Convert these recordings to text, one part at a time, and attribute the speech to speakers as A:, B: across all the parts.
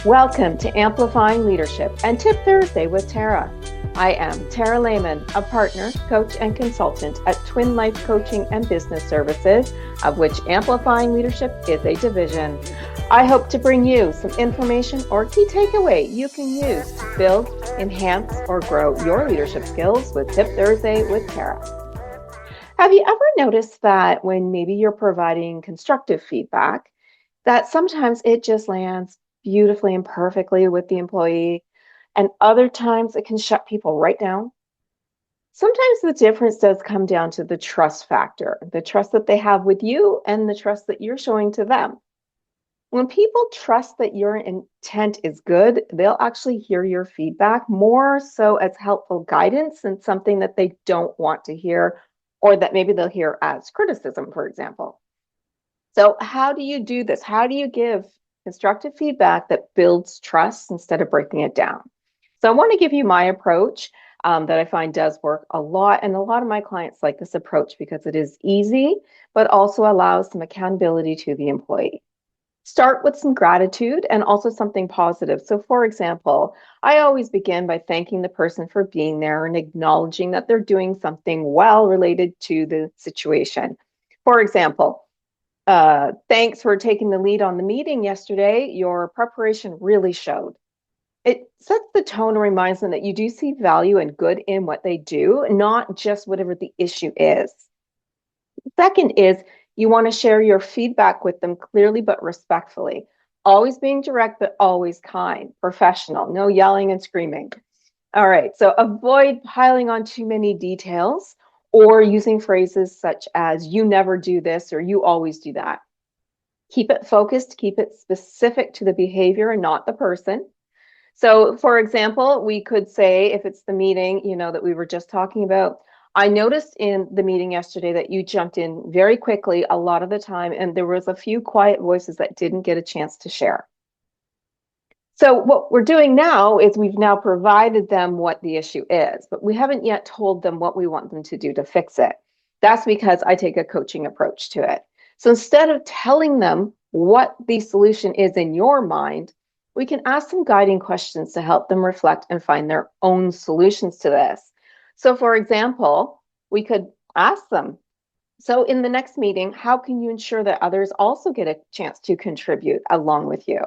A: Welcome to Amplifying Leadership and Tip Thursday with Tara. I am Tara Lehman, a partner, coach, and consultant at Twin Life Coaching and Business Services, of which Amplifying Leadership is a division. I hope to bring you some information or key takeaway you can use to build, enhance, or grow your leadership skills with Tip Thursday with Tara. Have you ever noticed that when maybe you're providing constructive feedback, that sometimes it just lands beautifully and perfectly with the employee, and other times it can shut people right down? Sometimes the difference does come down to the trust factor, the trust that they have with you and the trust that you're showing to them. When people trust that your intent is good, they'll actually hear your feedback more so as helpful guidance than something that they don't want to hear, or that maybe they'll hear as criticism, for example. So how do you do this? How do you give constructive feedback that builds trust instead of breaking it down? So I want to give you my approach that I find does work a lot. And a lot of my clients like this approach because it is easy, but also allows some accountability to the employee. Start with some gratitude and also something positive. So for example, I always begin by thanking the person for being there and acknowledging that they're doing something well related to the situation. For example, thanks for taking the lead on the meeting yesterday. Your preparation really showed. It sets the tone and reminds them that you do see value and good in what they do, not just whatever the issue is. Second is you want to share your feedback with them clearly but respectfully. Always being direct, but always kind, professional, no yelling and screaming. All right, so avoid piling on too many details or using phrases such as you never do this or you always do that. Keep it focused, keep it specific to the behavior and not the person. So for example, we could say, if it's the meeting, that we were just talking about, I noticed in the meeting yesterday that you jumped in very quickly a lot of the time, and there was a few quiet voices that didn't get a chance to share. So what we're doing now is we've now provided them what the issue is, but we haven't yet told them what we want them to do to fix it. That's because I take a coaching approach to it. So instead of telling them what the solution is in your mind, we can ask some guiding questions to help them reflect and find their own solutions to this. So for example, we could ask them, so in the next meeting, how can you ensure that others also get a chance to contribute along with you?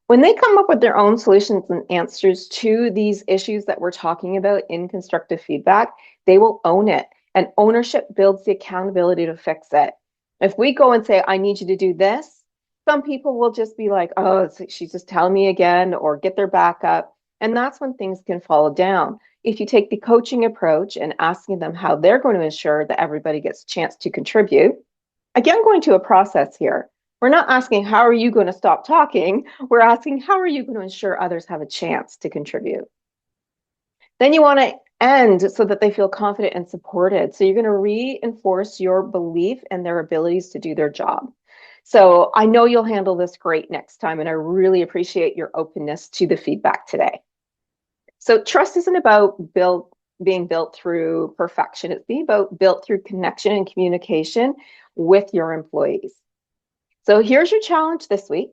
A: When they come up with their own solutions and answers to these issues that we're talking about in constructive feedback, they will own it. And ownership builds the accountability to fix it. If we go and say, I need you to do this, some people will just be like, oh, she's just telling me again, or get their back up. And that's when things can fall down. If you take the coaching approach and asking them how they're going to ensure that everybody gets a chance to contribute, again, going to a process here. We're not asking, how are you going to stop talking? We're asking, how are you going to ensure others have a chance to contribute? Then you want to end so that they feel confident and supported. So you're going to reinforce your belief in their abilities to do their job. So I know you'll handle this great next time, and I really appreciate your openness to the feedback today. So trust isn't about being built through perfection. It's being built through connection and communication with your employees. So here's your challenge this week.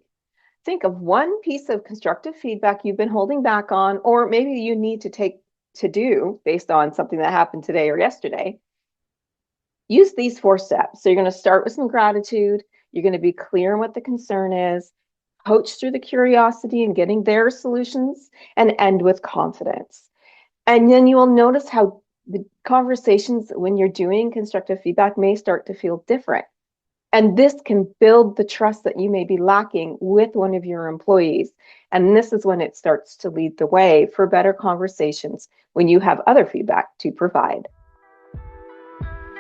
A: Think of one piece of constructive feedback you've been holding back on, or maybe you need to do based on something that happened today or yesterday. Use these 4 steps. So you're going to start with some gratitude. You're going to be clear on what the concern is, coach through the curiosity and getting their solutions, and end with confidence. And then you will notice how the conversations when you're doing constructive feedback may start to feel different. And this can build the trust that you may be lacking with one of your employees. And this is when it starts to lead the way for better conversations when you have other feedback to provide.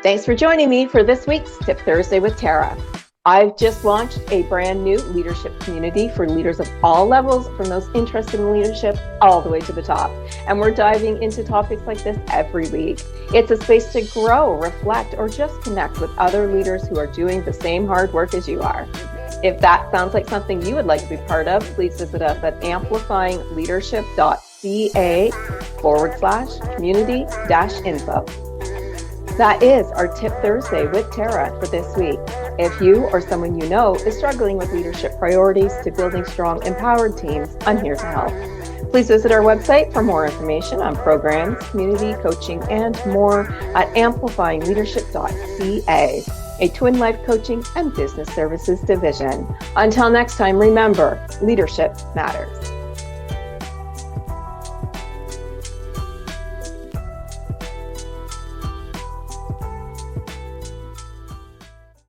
A: Thanks for joining me for this week's Tip Thursday with Tara. I've just launched a brand new leadership community for leaders of all levels, from those interested in leadership all the way to the top. And we're diving into topics like this every week. It's a space to grow, reflect, or just connect with other leaders who are doing the same hard work as you are. If that sounds like something you would like to be part of, please visit us at amplifyingleadership.ca/community-info. That is our Tip Thursday with Tara for this week. If you or someone you know is struggling with leadership priorities to building strong, empowered teams, I'm here to help. Please visit our website for more information on programs, community coaching, and more at amplifyingleadership.ca, a Twin Life Coaching and Business Services division. Until next time, remember, leadership matters.